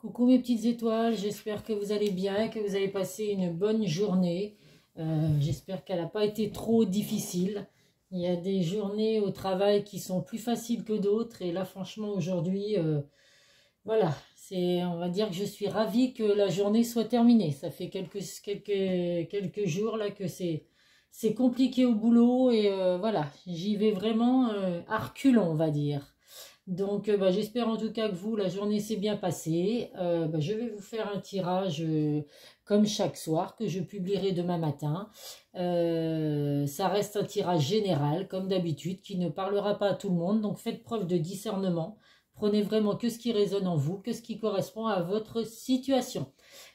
Coucou mes petites étoiles, j'espère que vous allez bien, que vous avez passé une bonne journée. J'espère qu'elle n'a pas été trop difficile. Il y a des journées au travail qui sont plus faciles que d'autres. Et là, franchement, aujourd'hui, voilà, on va dire que je suis ravie que la journée soit terminée. Ça fait quelques jours là que c'est compliqué au boulot. Et voilà, j'y vais vraiment à reculons, on va dire. Donc, j'espère en tout cas que vous, la journée s'est bien passée. Je vais vous faire un tirage comme chaque soir que je publierai demain matin. Ça reste un tirage général, comme d'habitude, qui ne parlera pas à tout le monde. Donc, faites preuve de discernement. Prenez vraiment que ce qui résonne en vous, que ce qui correspond à votre situation.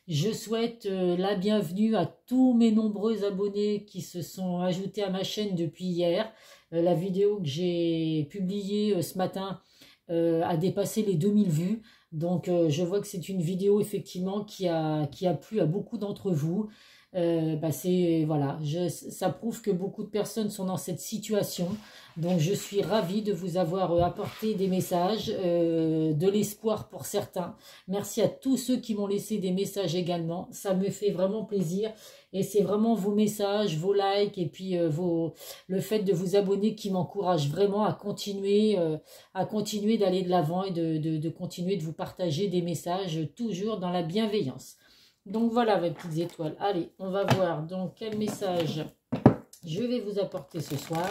Je souhaite la bienvenue à tous mes nombreux abonnés qui se sont ajoutés à ma chaîne depuis hier. La vidéo que j'ai publiée ce matin a dépassé les 2000 vues. Donc je vois que c'est une vidéo effectivement qui a plu à beaucoup d'entre vous. Voilà, ça prouve que beaucoup de personnes sont dans cette situation. Donc je suis ravie de vous avoir apporté des messages, de l'espoir pour certains. Merci à tous ceux qui m'ont laissé des messages également. Ça me fait vraiment plaisir. Et c'est vraiment vos messages, vos likes et puis le fait de vous abonner qui m'encourage vraiment à continuer d'aller de l'avant et de continuer de vous partager des messages toujours dans la bienveillance. Donc voilà mes petites étoiles. Allez, on va voir donc quel message je vais vous apporter ce soir.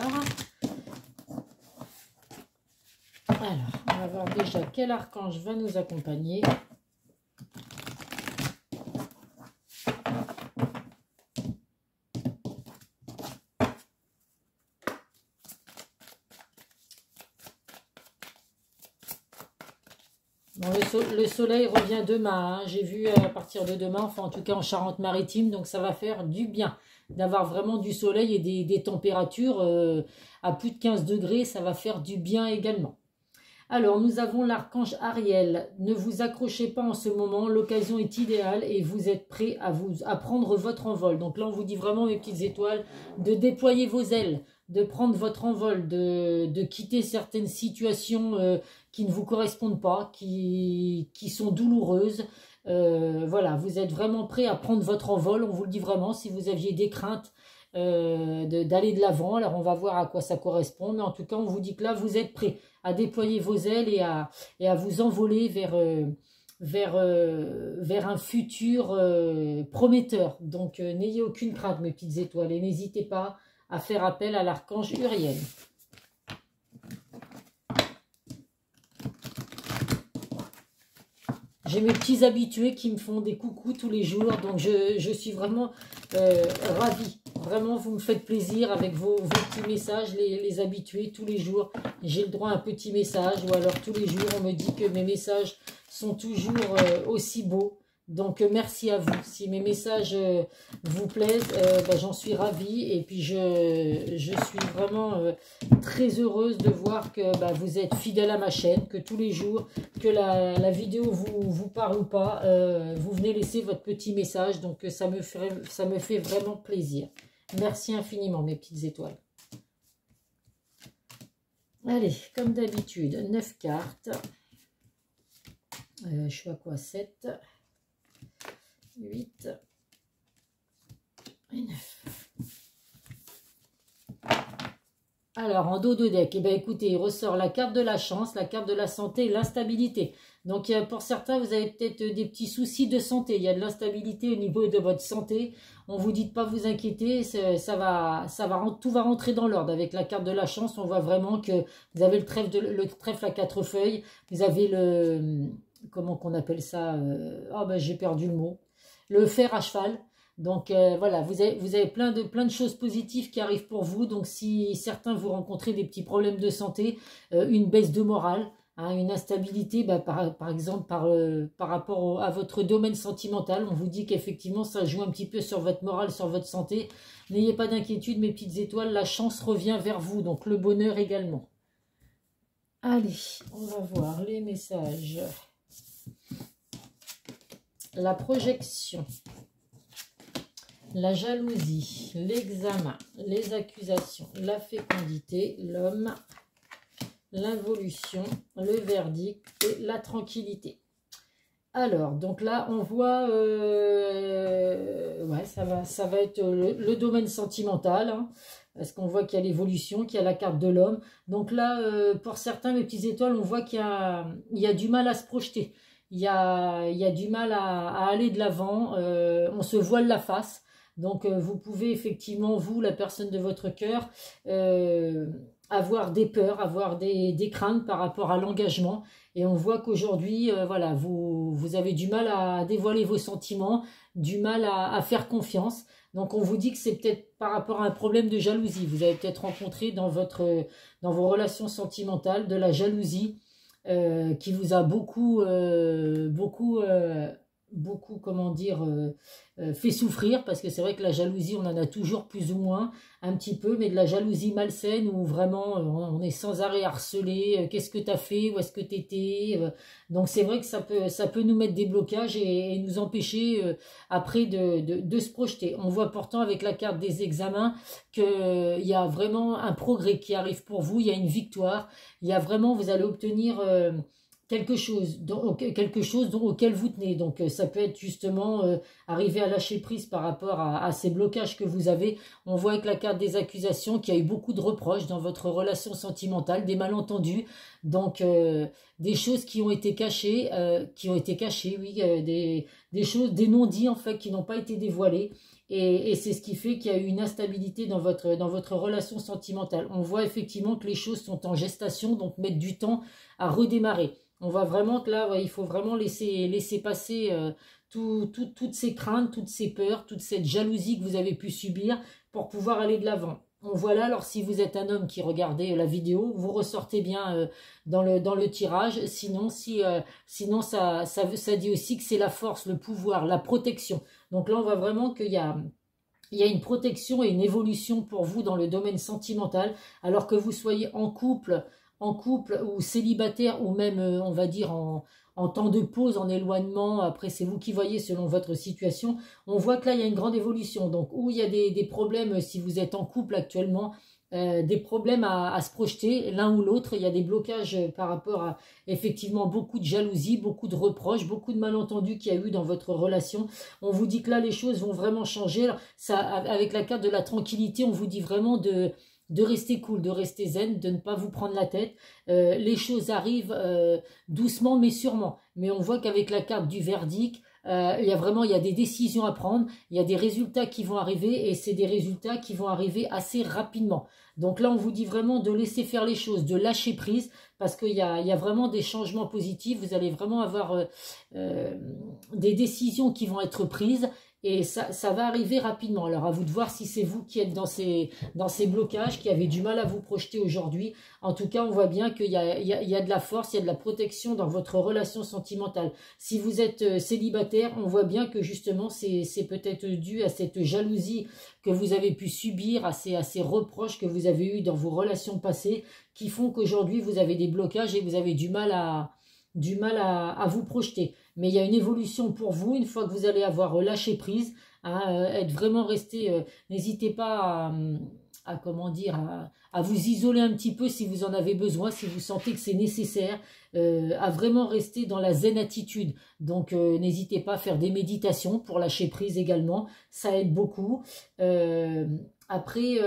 Alors, on va voir déjà quel archange va nous accompagner. Bon, le soleil revient demain, hein. J'ai vu à partir de demain, enfin en tout cas en Charente-Maritime, donc ça va faire du bien d'avoir vraiment du soleil et des températures à plus de 15 degrés, ça va faire du bien également. Alors nous avons l'archange Ariel, ne vous accrochez pas en ce moment, l'occasion est idéale et vous êtes prêts à prendre votre envol. Donc là on vous dit vraiment mes petites étoiles de déployer vos ailes, de prendre votre envol, de quitter certaines situations qui ne vous correspondent pas, qui sont douloureuses. Voilà, vous êtes vraiment prêts à prendre votre envol, on vous le dit vraiment, si vous aviez des craintes d'aller de l'avant, alors on va voir à quoi ça correspond, mais en tout cas on vous dit que là vous êtes prêts à déployer vos ailes et à vous envoler vers un futur prometteur. Donc n'ayez aucune crainte mes petites étoiles et n'hésitez pas à faire appel à l'archange Uriel. J'ai mes petits habitués qui me font des coucous tous les jours, donc je suis vraiment ravie. Vraiment, vous me faites plaisir avec vos petits messages, les habitués, tous les jours. J'ai le droit à un petit message, ou alors tous les jours, on me dit que mes messages sont toujours aussi beaux. Donc, merci à vous. Si mes messages vous plaisent, j'en suis ravie. Et puis, je suis vraiment très heureuse de voir que vous êtes fidèle à ma chaîne, que tous les jours, que la vidéo vous parle ou pas, vous venez laisser votre petit message. Donc, ça me fait vraiment plaisir. Merci infiniment, mes petites étoiles. Allez, comme d'habitude, 9 cartes. Je suis à quoi? 7, 8 et 9. Alors, en dos de deck, écoutez, il ressort la carte de la chance, la carte de la santé et l'instabilité. Donc, pour certains, vous avez peut-être des petits soucis de santé. Il y a de l'instabilité au niveau de votre santé. On vous dit de pas vous inquiéter, tout va rentrer dans l'ordre. Avec la carte de la chance, on voit vraiment que vous avez le trèfle à 4 feuilles. Vous avez comment qu'on appelle ça? J'ai perdu le mot. Le fer à cheval. Donc voilà, vous avez plein de choses positives qui arrivent pour vous. Donc si certains vous rencontrez des petits problèmes de santé, une baisse de morale, hein, une instabilité, par exemple par rapport à votre domaine sentimental, on vous dit qu'effectivement ça joue un petit peu sur votre morale, sur votre santé. N'ayez pas d'inquiétude mes petites étoiles, la chance revient vers vous, donc le bonheur également. Allez, on va voir les messages. La projection. La jalousie, l'examen, les accusations, la fécondité, l'homme, l'involution, le verdict et la tranquillité. Alors, donc là, on voit, ouais, ça va être le domaine sentimental, hein, parce qu'on voit qu'il y a l'évolution, qu'il y a la carte de l'homme. Donc là, pour certains, mes petites étoiles, on voit il y a du mal à se projeter. Il y a du mal à aller de l'avant. On se voile la face. Donc, vous pouvez effectivement, vous, la personne de votre cœur, avoir des peurs, avoir des craintes par rapport à l'engagement. Et on voit qu'aujourd'hui, voilà, vous avez du mal à dévoiler vos sentiments, du mal à faire confiance. Donc on vous dit que c'est peut-être par rapport à un problème de jalousie. Vous avez peut-être rencontré dans vos relations sentimentales de la jalousie qui vous a beaucoup, comment dire, fait souffrir, parce que c'est vrai que la jalousie, on en a toujours plus ou moins, un petit peu, mais de la jalousie malsaine où vraiment on est sans arrêt harcelé, qu'est-ce que tu as fait, où est-ce que tu étais, donc c'est vrai que ça peut nous mettre des blocages et nous empêcher après de se projeter. On voit pourtant avec la carte des examens qu'il y a vraiment un progrès qui arrive pour vous, il y a une victoire, il y a vraiment, vous allez obtenir quelque chose auquel vous tenez. Donc ça peut être justement arriver à lâcher prise par rapport à ces blocages que vous avez. On voit avec la carte des accusations qu'il y a eu beaucoup de reproches dans votre relation sentimentale, des malentendus, donc des choses qui ont été cachées, oui, des choses, des non-dits en fait qui n'ont pas été dévoilés. Et c'est ce qui fait qu'il y a eu une instabilité dans votre relation sentimentale. On voit effectivement que les choses sont en gestation, donc mettent du temps à redémarrer. On voit vraiment que là, ouais, il faut vraiment laisser passer toutes ces craintes, toutes ces peurs, toute cette jalousie que vous avez pu subir pour pouvoir aller de l'avant. On voit là, alors si vous êtes un homme qui regardait la vidéo, vous ressortez bien dans le tirage. Sinon ça dit aussi que c'est la force, le pouvoir, la protection. Donc là, on voit vraiment il y a une protection et une évolution pour vous dans le domaine sentimental, alors que vous soyez en couple ou célibataire, ou même, on va dire, en temps de pause, en éloignement. Après, c'est vous qui voyez selon votre situation. On voit que là, il y a une grande évolution. Donc, où il y a des problèmes, si vous êtes en couple actuellement, des problèmes à se projeter l'un ou l'autre. Il y a des blocages par rapport à effectivement beaucoup de jalousie, beaucoup de reproches, beaucoup de malentendus qu'il y a eu dans votre relation. On vous dit que là, les choses vont vraiment changer. Alors, ça, avec la carte de la tranquillité, on vous dit vraiment de rester cool, de rester zen, de ne pas vous prendre la tête. Les choses arrivent doucement mais sûrement. Mais on voit qu'avec la carte du verdict, il y a des décisions à prendre, il y a des résultats qui vont arriver, et c'est des résultats qui vont arriver assez rapidement. Donc là, on vous dit vraiment de laisser faire les choses, de lâcher prise, parce qu'il y a vraiment des changements positifs. Vous allez vraiment avoir des décisions qui vont être prises, et ça va arriver rapidement. Alors à vous de voir si c'est vous qui êtes dans ces blocages, qui avez du mal à vous projeter aujourd'hui. En tout cas, on voit bien qu'il y a de la force, il y a de la protection dans votre relation sentimentale. Si vous êtes célibataire, on voit bien que justement c'est peut-être dû à cette jalousie que vous avez pu subir, à ces reproches que vous avez eus dans vos relations passées, qui font qu'aujourd'hui vous avez des blocages et vous avez du mal à vous projeter. Mais il y a une évolution pour vous une fois que vous allez avoir lâché prise, être vraiment resté. N'hésitez pas comment dire, à vous isoler un petit peu si vous en avez besoin, si vous sentez que c'est nécessaire, à vraiment rester dans la zen attitude. Donc n'hésitez pas à faire des méditations pour lâcher prise également, ça aide beaucoup. Après,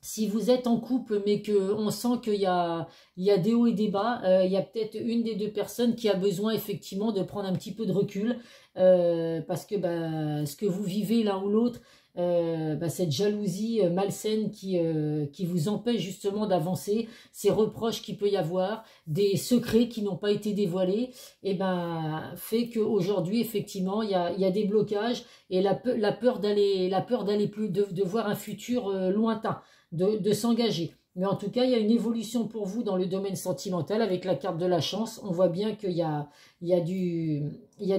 si vous êtes en couple mais qu'on sent qu'il y a des hauts et des bas, il y a peut-être une des deux personnes qui a besoin effectivement de prendre un petit peu de recul, parce que ce que vous vivez l'un ou l'autre, cette jalousie malsaine qui vous empêche justement d'avancer, ces reproches qu'il peut y avoir, des secrets qui n'ont pas été dévoilés, fait qu'aujourd'hui effectivement il y a des blocages, et la peur d'aller plus, de voir un futur lointain, de s'engager. Mais en tout cas, il y a une évolution pour vous dans le domaine sentimental avec la carte de la chance. On voit bien qu'il y a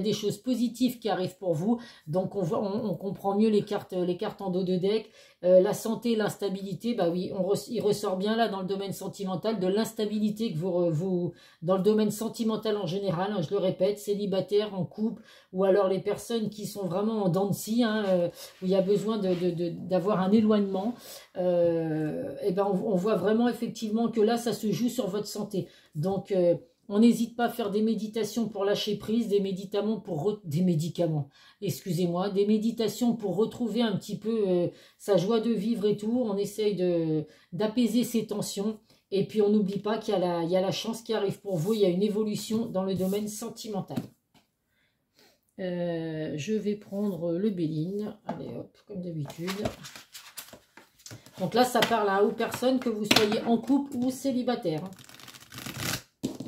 des choses positives qui arrivent pour vous. Donc, on comprend mieux les cartes en dos de deck. La santé, l'instabilité, oui, il ressort bien là dans le domaine sentimental de l'instabilité que vous dans le domaine sentimental en général, hein, je le répète, célibataire, en couple, ou alors les personnes qui sont vraiment en dents de scie, où il y a besoin d'avoir un éloignement. On voit vraiment effectivement que là, ça se joue sur votre santé. Donc, On n'hésite pas à faire des méditations pour lâcher prise, des médicaments, excusez-moi, des méditations pour retrouver un petit peu sa joie de vivre et tout. On essaye d'apaiser ses tensions. Et puis on n'oublie pas qu'il y a la chance qui arrive pour vous. Il y a une évolution dans le domaine sentimental. Je vais prendre le Béline. Allez hop, comme d'habitude. Donc là, ça parle aux personnes, que vous soyez en couple ou célibataire.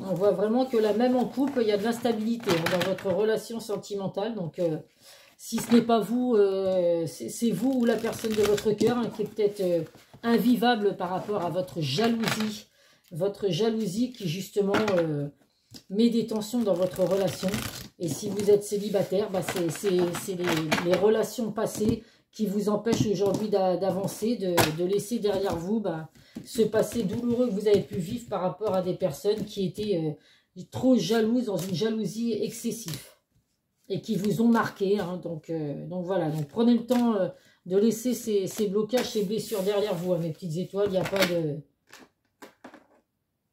On voit vraiment que là, même en couple, il y a de l'instabilité dans votre relation sentimentale. Donc, si ce n'est pas vous, c'est vous ou la personne de votre cœur qui est peut-être invivable par rapport à votre jalousie. Votre jalousie qui, justement, met des tensions dans votre relation. Et si vous êtes célibataire, bah, c'est les relations passées qui vous empêchent aujourd'hui d'avancer, de laisser derrière vous ce passé douloureux que vous avez pu vivre par rapport à des personnes qui étaient trop jalouses, dans une jalousie excessive, et qui vous ont marqué. Hein, donc voilà, donc prenez le temps de laisser ces blocages, ces blessures derrière vous, hein, mes petites étoiles.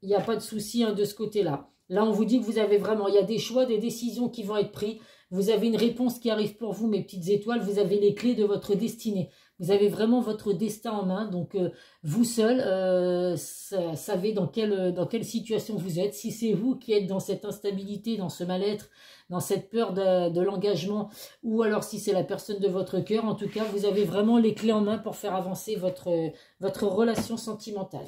Il n'y a pas de souci de ce côté-là. Là, on vous dit que vous avez vraiment, il y a des choix, des décisions qui vont être prises. Vous avez une réponse qui arrive pour vous, mes petites étoiles. Vous avez les clés de votre destinée. Vous avez vraiment votre destin en main. Donc, vous seul savez dans quelle situation vous êtes. Si c'est vous qui êtes dans cette instabilité, dans ce mal-être, dans cette peur de l'engagement, ou alors si c'est la personne de votre cœur, en tout cas, vous avez vraiment les clés en main pour faire avancer votre relation sentimentale.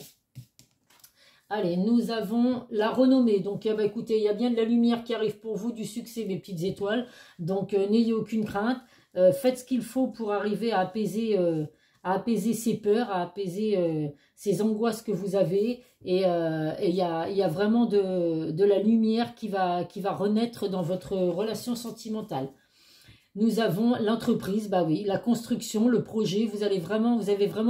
Allez, nous avons la renommée. Donc, écoutez, il y a bien de la lumière qui arrive pour vous, du succès, mes petites étoiles. Donc, n'ayez aucune crainte. Faites ce qu'il faut pour arriver à apaiser ces peurs, à apaiser ces angoisses que vous avez. Et il y a vraiment de la lumière qui va renaître dans votre relation sentimentale. Nous avons l'entreprise, bah oui, la construction, le projet. Vous avez vraiment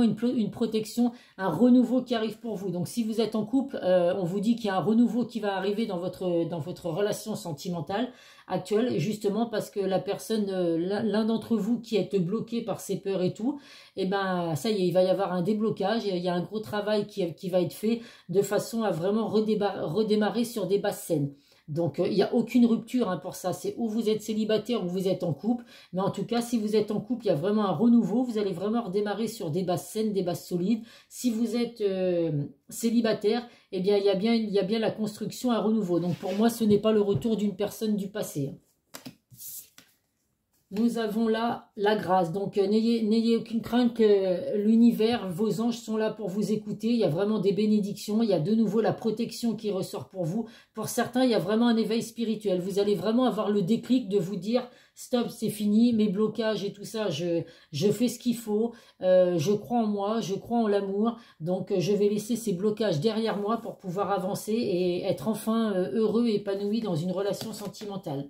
une protection, un renouveau qui arrive pour vous. Donc, si vous êtes en couple, on vous dit qu'il y a un renouveau qui va arriver dans votre relation sentimentale actuelle, justement parce que la personne, l'un d'entre vous qui est bloqué par ses peurs et tout, et ben ça y est, il va y avoir un déblocage. Il y a un gros travail qui va être fait de façon à vraiment redémarrer sur des bases saines. Donc, il n'y a aucune rupture pour ça. C'est où vous êtes célibataire ou vous êtes en couple. Mais en tout cas, si vous êtes en couple, il y a vraiment un renouveau. Vous allez vraiment redémarrer sur des bases saines, des bases solides. Si vous êtes célibataire, eh bien, il y a bien la construction, un renouveau. Donc, pour moi, ce n'est pas le retour d'une personne du passé. Nous avons là la grâce. Donc, n'ayez aucune crainte, que l'univers, vos anges sont là pour vous écouter. Il y a vraiment des bénédictions. Il y a de nouveau la protection qui ressort pour vous. Pour certains, il y a vraiment un éveil spirituel. Vous allez vraiment avoir le déclic de vous dire « Stop, c'est fini, mes blocages et tout ça, je fais ce qu'il faut. Je crois en moi, je crois en l'amour. Donc, je vais laisser ces blocages derrière moi pour pouvoir avancer et être enfin heureux et épanoui dans une relation sentimentale. »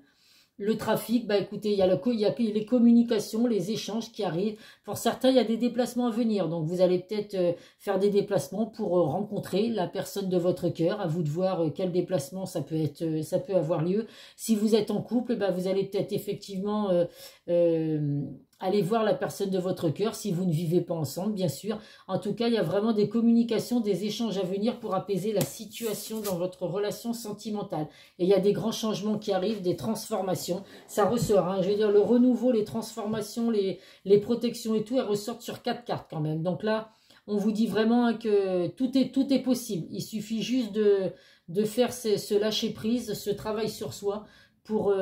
Le trafic, écoutez, il y a les communications, les échanges qui arrivent. Pour certains, il y a des déplacements à venir. Donc, vous allez peut-être faire des déplacements pour rencontrer la personne de votre cœur. À vous de voir quel déplacement ça peut avoir lieu. Si vous êtes en couple, vous allez peut-être effectivement aller voir la personne de votre cœur, si vous ne vivez pas ensemble, bien sûr. En tout cas, il y a vraiment des communications, des échanges à venir pour apaiser la situation dans votre relation sentimentale. Et il y a des grands changements qui arrivent, des transformations. Ça ressort, je veux dire, le renouveau, les transformations, les protections et tout, elles ressortent sur 4 cartes quand même. Donc là, on vous dit vraiment que tout est possible. Il suffit juste de faire ce lâcher-prise, ce travail sur soi pour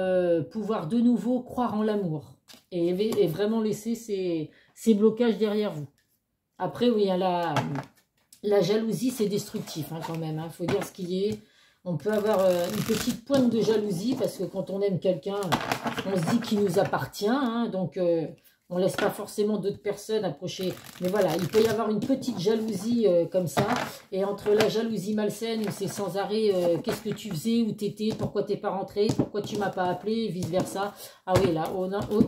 pouvoir de nouveau croire en l'amour. Et vraiment laisser ces blocages derrière vous. Après, oui, la jalousie, c'est destructif quand même. Il faut dire ce qu'il y est. On peut avoir une petite pointe de jalousie parce que quand on aime quelqu'un, on se dit qu'il nous appartient. Donc, on ne laisse pas forcément d'autres personnes approcher. Mais voilà, il peut y avoir une petite jalousie comme ça. Et entre la jalousie malsaine, où c'est sans arrêt, qu'est-ce que tu faisais, où t'étais, pourquoi t'es pas rentré, pourquoi tu m'as pas appelé, et vice versa. Ah oui, là,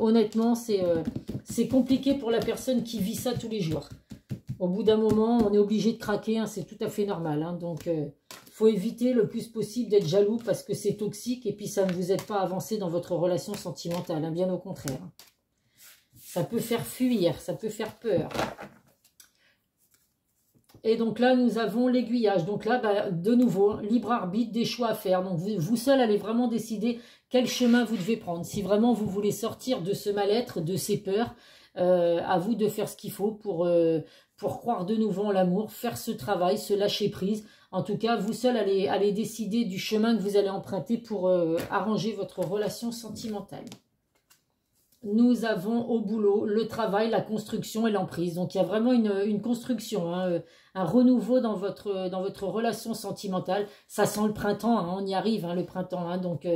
honnêtement, c'est compliqué pour la personne qui vit ça tous les jours. Au bout d'un moment, on est obligé de craquer, c'est tout à fait normal. Donc, faut éviter le plus possible d'être jaloux parce que c'est toxique et puis ça ne vous aide pas à avancer dans votre relation sentimentale, bien au contraire. Ça peut faire fuir, ça peut faire peur. Et donc là, nous avons l'aiguillage. Donc là, bah, de nouveau, hein, libre arbitre, des choix à faire. Donc vous seul allez vraiment décider quel chemin vous devez prendre. Si vraiment vous voulez sortir de ce mal-être, de ces peurs, à vous de faire ce qu'il faut pour croire de nouveau en l'amour, faire ce travail, se lâcher prise. En tout cas, vous seul allez décider du chemin que vous allez emprunter pour arranger votre relation sentimentale. Nous avons au boulot le travail, la construction et l'emprise. Donc il y a vraiment une construction, hein, un renouveau dans votre relation sentimentale. Ça sent le printemps, hein, on y arrive, hein, le printemps. Hein, donc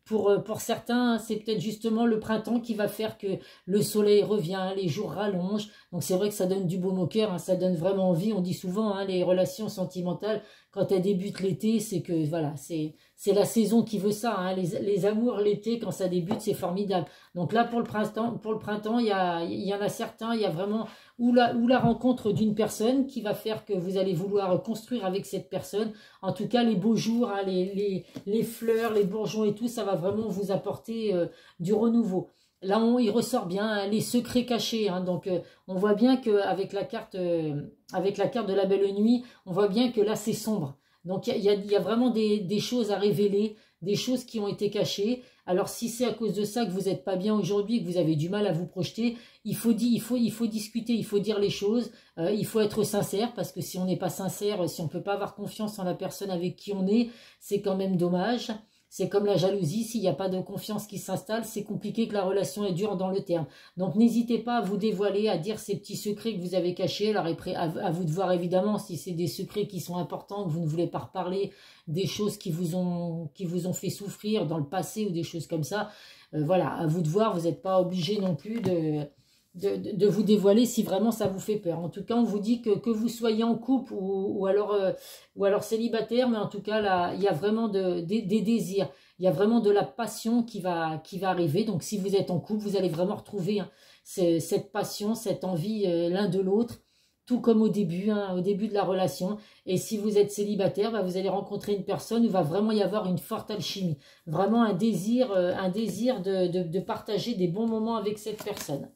pour certains, c'est peut-être justement le printemps qui va faire que le soleil revient, les jours rallongent. Donc c'est vrai que ça donne du baume au cœur, hein, ça donne vraiment envie. On dit souvent, hein, les relations sentimentales, quand elles débutent l'été, c'est que voilà, c'est la saison qui veut ça. Hein, les amours l'été, quand ça débute, c'est formidable. Donc là, pour le printemps, il y en a certains, il y a vraiment ou la rencontre d'une personne qui va faire que vous allez vouloir construire avec cette personne. En tout cas, les beaux jours, hein, les fleurs, les bourgeons et tout, ça va vraiment vous apporter du renouveau. Là, il ressort bien, hein, les secrets cachés. Hein, donc, on voit bien qu'avec la carte de la belle nuit, on voit bien que là, c'est sombre. Donc, il y a vraiment des choses à révéler, des choses qui ont été cachées. Alors, si c'est à cause de ça que vous n'êtes pas bien aujourd'hui, que vous avez du mal à vous projeter, il faut discuter, il faut dire les choses, il faut être sincère, parce que si on n'est pas sincère, si on ne peut pas avoir confiance en la personne avec qui on est, c'est quand même dommage. C'est comme la jalousie, s'il n'y a pas de confiance qui s'installe, c'est compliqué que la relation est dure dans le terme. Donc n'hésitez pas à vous dévoiler, à dire ces petits secrets que vous avez cachés. Alors après, à vous de voir évidemment si c'est des secrets qui sont importants, que vous ne voulez pas reparler, des choses qui vous ont fait souffrir dans le passé ou des choses comme ça. Voilà, à vous de voir, vous n'êtes pas obligé non plus de vous dévoiler si vraiment ça vous fait peur. En tout cas, on vous dit que vous soyez en couple ou alors célibataire, mais en tout cas, là, il y a vraiment des désirs. Il y a vraiment de la passion qui va arriver. Donc, si vous êtes en couple, vous allez vraiment retrouver, hein, cette passion, cette envie l'un de l'autre, tout comme au début, hein, au début de la relation. Et si vous êtes célibataire, bah, vous allez rencontrer une personne où il va vraiment y avoir une forte alchimie. Vraiment un désir de partager des bons moments avec cette personne.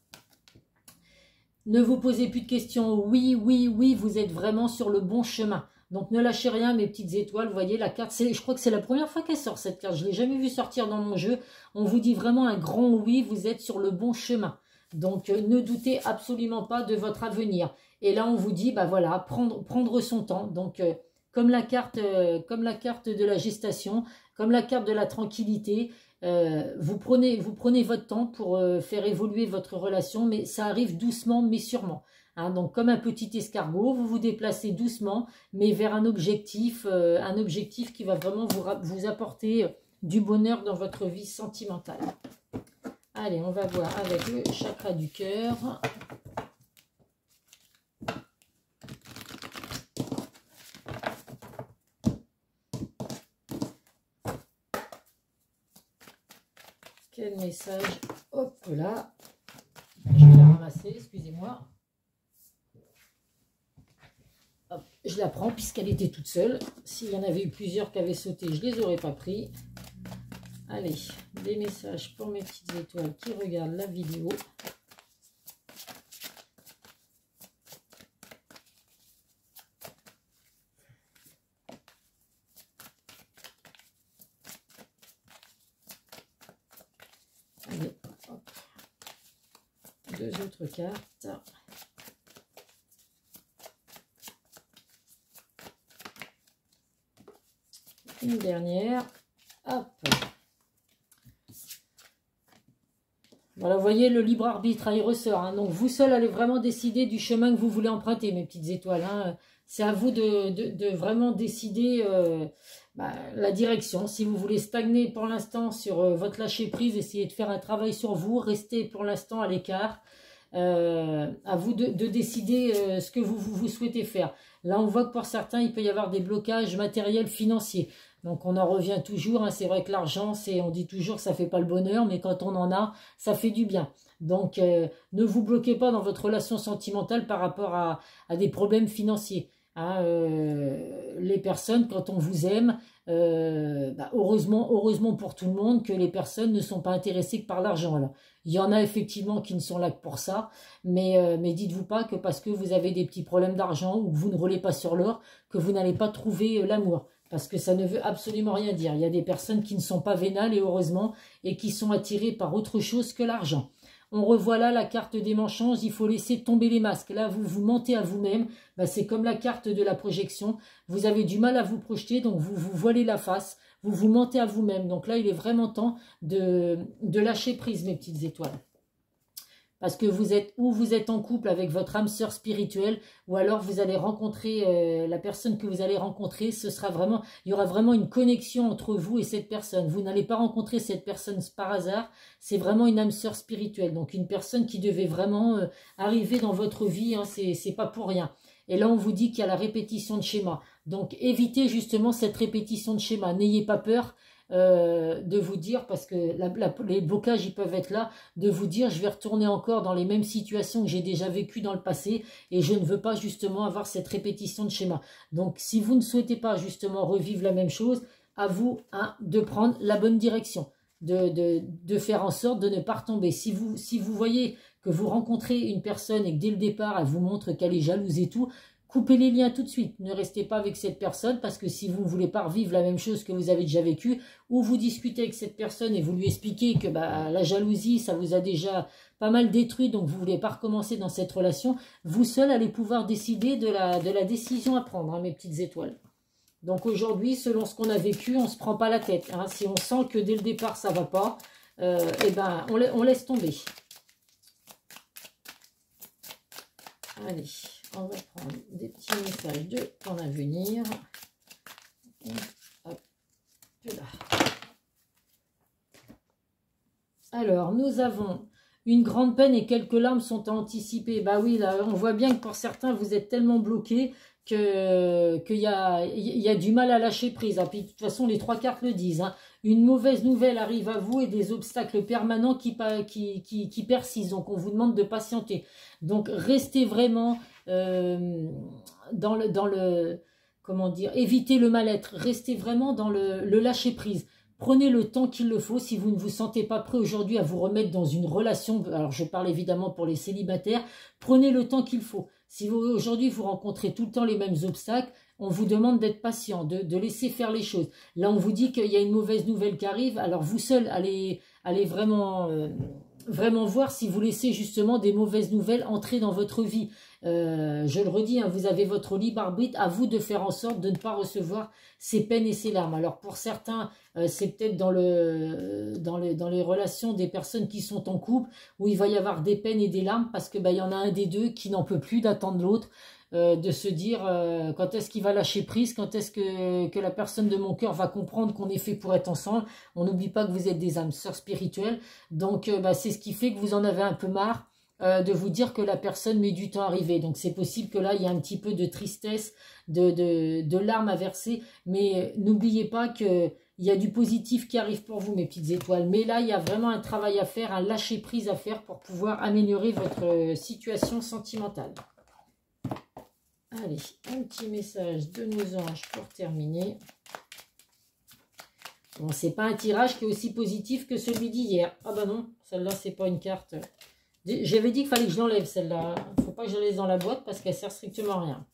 Ne vous posez plus de questions. Oui, oui, oui, vous êtes vraiment sur le bon chemin. Donc ne lâchez rien, mes petites étoiles. Vous voyez, la carte, je crois que c'est la première fois qu'elle sort, cette carte. Je ne l'ai jamais vue sortir dans mon jeu. On vous dit vraiment un grand oui, vous êtes sur le bon chemin. Donc ne doutez absolument pas de votre avenir. Et là, on vous dit, bah voilà, prendre son temps. Donc comme la carte de la gestation, comme la carte de la tranquillité, vous prenez votre temps pour faire évoluer votre relation, mais ça arrive doucement mais sûrement. Hein, donc comme un petit escargot, vous vous déplacez doucement, mais vers un objectif qui va vraiment vous apporter du bonheur dans votre vie sentimentale. Allez, on va voir avec le chakra du cœur. Quel message? Hop là. Je vais la ramasser, excusez-moi. Hop, je la prends puisqu'elle était toute seule. S'il y en avait eu plusieurs qui avaient sauté, je ne les aurais pas pris. Allez, des messages pour mes petites étoiles qui regardent la vidéo. Allez, hop. Deux autres cartes. Une dernière. Hop. Voilà, vous voyez, le libre arbitre, il ressort. Hein. Donc, vous seul allez vraiment décider du chemin que vous voulez emprunter, mes petites étoiles. Hein. C'est à vous de vraiment décider la direction. Si vous voulez stagner pour l'instant sur votre lâcher-prise, essayez de faire un travail sur vous. Restez pour l'instant à l'écart. À vous de décider ce que vous souhaitez faire. Là, on voit que pour certains, il peut y avoir des blocages matériels, financiers. Donc, on en revient toujours. Hein. C'est vrai que l'argent, on dit toujours que ça ne fait pas le bonheur, mais quand on en a, ça fait du bien. Donc, ne vous bloquez pas dans votre relation sentimentale par rapport à des problèmes financiers. hein, les personnes, quand on vous aime, heureusement pour tout le monde que les personnes ne sont pas intéressées que par l'argent. Alors, il y en a effectivement qui ne sont là que pour ça, mais dites-vous pas que parce que vous avez des petits problèmes d'argent ou que vous ne roulez pas sur l'or, que vous n'allez pas trouver l'amour. Parce que ça ne veut absolument rien dire. Il y a des personnes qui ne sont pas vénales, et heureusement, et qui sont attirées par autre chose que l'argent. On revoit là la carte des mensonges, il faut laisser tomber les masques. Là, vous vous mentez à vous-même, c'est comme la carte de la projection. Vous avez du mal à vous projeter, donc vous vous voilez la face, vous vous mentez à vous-même. Donc là, il est vraiment temps de lâcher prise, mes petites étoiles. Parce que vous êtes en couple avec votre âme sœur spirituelle, ou alors vous allez rencontrer la personne que vous allez rencontrer, il y aura vraiment une connexion entre vous et cette personne. Vous n'allez pas rencontrer cette personne par hasard, c'est vraiment une âme sœur spirituelle, donc une personne qui devait vraiment arriver dans votre vie, hein, c'est pas pour rien. Et là, on vous dit qu'il y a la répétition de schéma. Donc, évitez justement cette répétition de schéma. N'ayez pas peur de vous dire, parce que les blocages, ils peuvent être là, de vous dire, je vais retourner encore dans les mêmes situations que j'ai déjà vécues dans le passé, et je ne veux pas justement avoir cette répétition de schéma. Donc, si vous ne souhaitez pas justement revivre la même chose, à vous de prendre la bonne direction, de faire en sorte de ne pas retomber. Si vous voyez que vous rencontrez une personne et que dès le départ, elle vous montre qu'elle est jalouse et tout, coupez les liens tout de suite. Ne restez pas avec cette personne, parce que si vous ne voulez pas revivre la même chose que vous avez déjà vécu, ou vous discutez avec cette personne et vous lui expliquez que la jalousie, ça vous a déjà pas mal détruit, donc vous ne voulez pas recommencer dans cette relation, vous seul allez pouvoir décider de la décision à prendre, hein, mes petites étoiles. Donc aujourd'hui, selon ce qu'on a vécu, on ne se prend pas la tête. Hein. Si on sent que dès le départ, ça ne va pas, on laisse tomber. Allez, on va prendre des petits messages de temps à venir. Hop, là. Alors, nous avons une grande peine et quelques larmes sont à anticiper. Bah oui, là, on voit bien que pour certains, vous êtes tellement bloqués qu'il y a du mal à lâcher prise. Puis, de toute façon, les trois cartes le disent. Hein. Une mauvaise nouvelle arrive à vous et des obstacles permanents qui persistent. Donc, on vous demande de patienter. Donc, restez vraiment dans le comment dire, évitez le mal-être. Restez vraiment dans le lâcher prise. Prenez le temps qu'il le faut. Si vous ne vous sentez pas prêt aujourd'hui à vous remettre dans une relation, alors je parle évidemment pour les célibataires, prenez le temps qu'il faut. Si aujourd'hui vous rencontrez tout le temps les mêmes obstacles, on vous demande d'être patient, de laisser faire les choses. Là, on vous dit qu'il y a une mauvaise nouvelle qui arrive, alors vous seul allez vraiment voir si vous laissez justement des mauvaises nouvelles entrer dans votre vie. Je le redis, hein, vous avez votre libre arbitre, à vous de faire en sorte de ne pas recevoir ces peines et ces larmes. Alors pour certains, c'est peut-être dans les relations des personnes qui sont en couple, où il va y avoir des peines et des larmes, parce que y en a un des deux qui n'en peut plus d'attendre l'autre, de se dire quand est-ce qu'il va lâcher prise, quand est-ce que la personne de mon cœur va comprendre qu'on est fait pour être ensemble. On n'oublie pas que vous êtes des âmes sœurs spirituelles, donc c'est ce qui fait que vous en avez un peu marre de vous dire que la personne met du temps à arriver. Donc c'est possible que là il y a un petit peu de tristesse, de larmes à verser, mais n'oubliez pas que il y a du positif qui arrive pour vous, mes petites étoiles. Mais là, il y a vraiment un travail à faire, un lâcher-prise à faire pour pouvoir améliorer votre situation sentimentale. Allez, un petit message de nos anges pour terminer. Bon, c'est pas un tirage qui est aussi positif que celui d'hier. Ah bah non, celle-là, c'est pas une carte. J'avais dit qu'il fallait que je l'enlève, celle-là. Il ne faut pas que je la laisse dans la boîte parce qu'elle sert strictement à rien.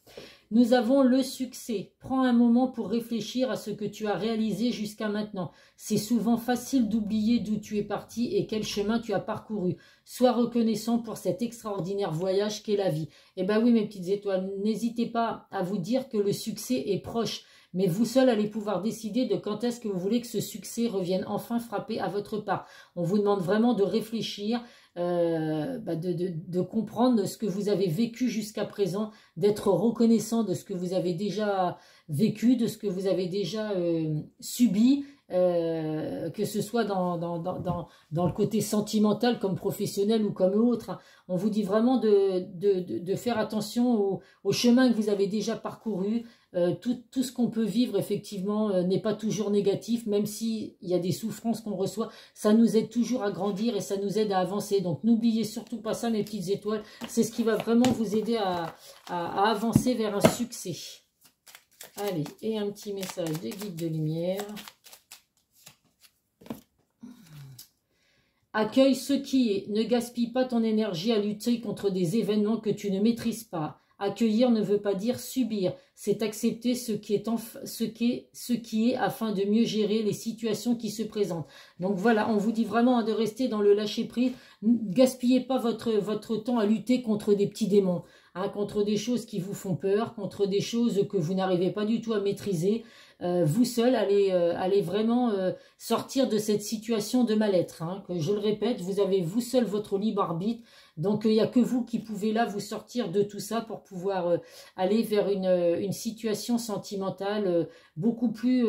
Nous avons le succès. Prends un moment pour réfléchir à ce que tu as réalisé jusqu'à maintenant. C'est souvent facile d'oublier d'où tu es parti et quel chemin tu as parcouru. Sois reconnaissant pour cet extraordinaire voyage qu'est la vie. Eh bien oui, mes petites étoiles, n'hésitez pas à vous dire que le succès est proche. Mais vous seul allez pouvoir décider de quand est-ce que vous voulez que ce succès revienne enfin frapper à votre part. On vous demande vraiment de réfléchir, de comprendre ce que vous avez vécu jusqu'à présent, d'être reconnaissant de ce que vous avez déjà vécu, de ce que vous avez déjà subi, que ce soit dans le côté sentimental comme professionnel ou comme autre. On vous dit vraiment de faire attention au chemin que vous avez déjà parcouru. Tout ce qu'on peut vivre effectivement n'est pas toujours négatif, même s'il y a des souffrances qu'on reçoit, ça nous aide toujours à grandir et ça nous aide à avancer. Donc, n'oubliez surtout pas ça, mes petites étoiles. C'est ce qui va vraiment vous aider à avancer vers un succès. Allez, et un petit message des guides de lumière. Accueille ce qui est. Ne gaspille pas ton énergie à lutter contre des événements que tu ne maîtrises pas. Accueillir ne veut pas dire subir. C'est accepter ce qui est afin de mieux gérer les situations qui se présentent. Donc voilà, on vous dit vraiment de rester dans le lâcher-prise. Gaspillez pas votre temps à lutter contre des petits démons. Contre des choses qui vous font peur, contre des choses que vous n'arrivez pas du tout à maîtriser. Vous seul allez vraiment sortir de cette situation de mal-être. Que je le répète, vous avez vous seul votre libre arbitre. Donc il n'y a que vous qui pouvez là vous sortir de tout ça pour pouvoir aller vers une situation sentimentale beaucoup plus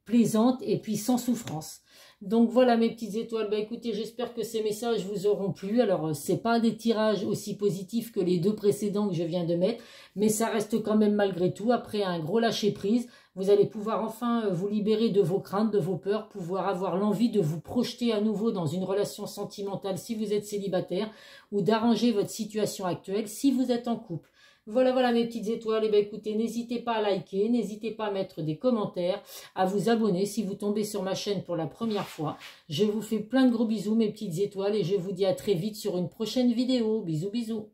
plaisante et puis sans souffrance. Donc voilà mes petites étoiles, écoutez, j'espère que ces messages vous auront plu. Alors c'est pas des tirages aussi positifs que les deux précédents que je viens de mettre, mais ça reste quand même malgré tout, après un gros lâcher prise, vous allez pouvoir enfin vous libérer de vos craintes, de vos peurs, pouvoir avoir l'envie de vous projeter à nouveau dans une relation sentimentale si vous êtes célibataire, ou d'arranger votre situation actuelle si vous êtes en couple. Voilà mes petites étoiles. Et écoutez, n'hésitez pas à liker, n'hésitez pas à mettre des commentaires, à vous abonner si vous tombez sur ma chaîne pour la première fois. Je vous fais plein de gros bisous mes petites étoiles et je vous dis à très vite sur une prochaine vidéo. Bisous bisous.